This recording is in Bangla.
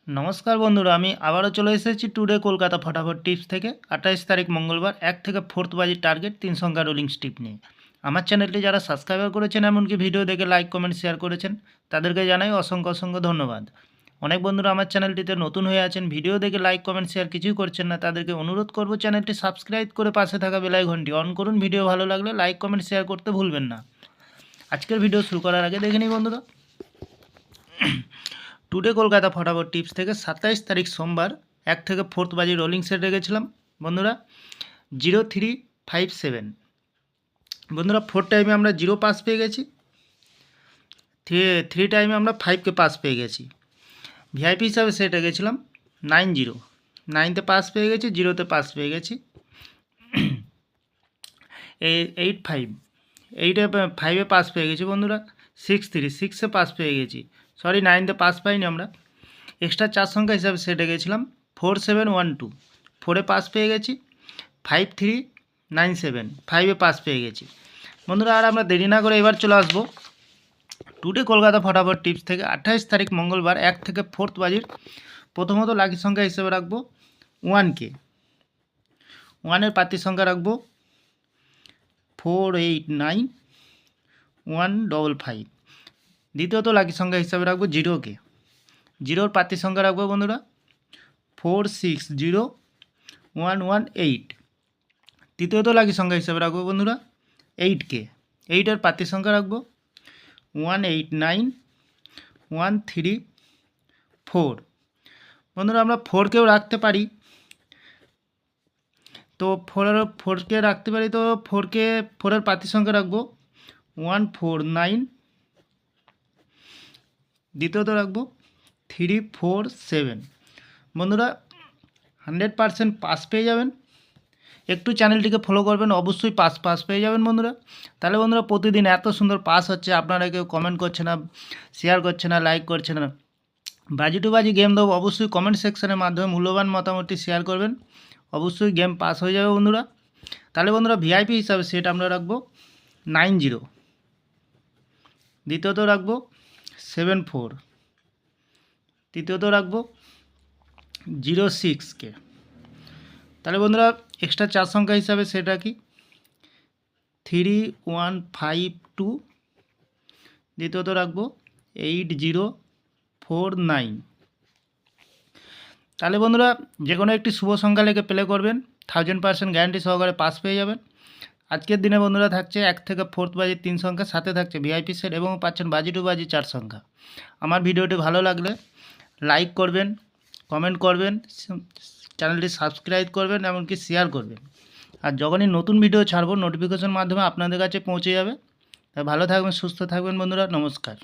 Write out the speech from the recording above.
नमस्कार बंधुरा आमी आबारो चले एसेछि टुडे कलकाता फटाफट टिप्स থেকে 28 तारीख मंगलवार 1 থেকে 4 बाजी टार्गेट 3 संख्या रोलिंग टिप নিয়ে আমার চ্যানেলটি যারা সাবস্ক্রাইব করেছেন এমনকি ভিডিও দেখে লাইক কমেন্ট শেয়ার করেছেন তাদেরকে জানাই অসংখ্য অসংখ্য ধন্যবাদ। অনেক বন্ধুরা আমার চ্যানেলটিতে নতুন হয়ে আছেন, ভিডিও দেখে লাইক কমেন্ট শেয়ার কিছুই করছেন না, তাদেরকে অনুরোধ করব চ্যানেলটি সাবস্ক্রাইব করে পাশে থাকা বেল আইকনটি অন করুন। ভিডিও ভালো লাগলে লাইক কমেন্ট শেয়ার করতে ভুলবেন না। আজকের ভিডিও শুরু করার আগে দেখে নিই বন্ধুরা, टुडे कलकाता फटाफट टिप्स থেকে 27 तारीख सोमवार 1 থেকে 4 बाजी रोलिंग सेट রেখেছিলাম বন্ধুরা 0357। বন্ধুরা 4 টাইমে আমরা 0 পাস পেয়ে গেছি, 3 টাইমে আমরা 5 কে পাস পেয়ে গেছি। ভিআইপি হিসাবে সেট রেখেছিলাম 90, 9 তে পাস পেয়ে গেছি, 0 তে পাস পেয়ে গেছি। 85, 8 এ পাস পেয়ে গেছি বন্ধুরা। 63, 6 এ পাস পেয়ে গেছি, সরি 9 তে পাস পাইনি আমরা। এক্সট্রা 4 সংখ্যা হিসাবে সেটে গেছিলাম 4712, 4 এ পাস পেয়ে গেছি। 5397, 5 এ পাস পেয়ে গেছি বন্ধুরা। আর আমরা দেরি না করে এবার চলে আসবো টুডে কলকাতা ফটাফট টিপস থেকে 28 তারিখ মঙ্গলবার 1 থেকে 4 বাজির প্রথমত লাকি সংখ্যা হিসেবে রাখবো 1কে, 1 এর পাতি সংখ্যা রাখবো 489155। দ্বিতীয়ত লাকি সংখ্যা হিসাবে রাখবো 0কে, 0 পাতি সংখ্যা রাখবো বন্ধুরা 460118। তৃতীয়ত লাকি সংখ্যা হিসাবে রাখবো বন্ধুরা 8কে, 8 এর পাতি সংখ্যা রাখবো 189134। বন্ধুরা আমরা 4কেও রাখতে পারি, তো 4কে রাখতে পারি, তো 4 এর পাতি সংখ্যা রাখবো 149। দ্বিতীয়ত রাখবো 347। বন্ধুরা 100% পাস পেয়ে যাবেন। একটু চ্যানেলটিকে ফলো করবেন, অবশ্যই পাস পেয়ে যাবেন বন্ধুরা। তাহলে বন্ধুরা প্রতিদিন এত সুন্দর পাস হচ্ছে, আপনারা কেউ কমেন্ট করছে না, শেয়ার করছে না, লাইক করছে না। বাজি টু বাজি গেম দেবো, অবশ্যই কমেন্ট সেকশনের মাধ্যমে মূল্যবান মতামতটি শেয়ার করবেন, অবশ্যই গেম পাস হয়ে যাবে বন্ধুরা। তাহলে বন্ধুরা ভিআইপি হিসাবে সেট আমরা রাখবো 90। দ্বিতীয়ত রাখবো 74। তৃতীয়ত রাখবো 06কে। তাহলে বন্ধুরা এক্সট্রা 4 সংখ্যা হিসাবে সেট রাখি 3152। দ্বিতীয়ত রাখবো 8049। তাহলে বন্ধুরা যে কোনো একটি শুভ সংখ্যা লেগে প্লে করবেন, 1000% গ্যারান্টি সহকারে পাস পেয়ে যাবেন। আজকের দিনে বন্ধুরা থাকছে 1 থেকে 4 বাজির 3 সংখ্যা, সাথে থাকছে ভিআইপি সেট এবং পাচ্ছেন বাজি টু বাজি 4 সংখ্যা। আমার ভিডিওটি ভালো লাগলে লাইক করবেন, কমেন্ট করবেন, চ্যানেলটি সাবস্ক্রাইব করবেন, এমনকি শেয়ার করবেন। আর যখনই নতুন ভিডিও ছাড়বো নোটিফিকেশন মাধ্যমে আপনাদের কাছে পৌঁছে যাবে। তাই ভালো থাকবেন, সুস্থ থাকবেন বন্ধুরা, নমস্কার।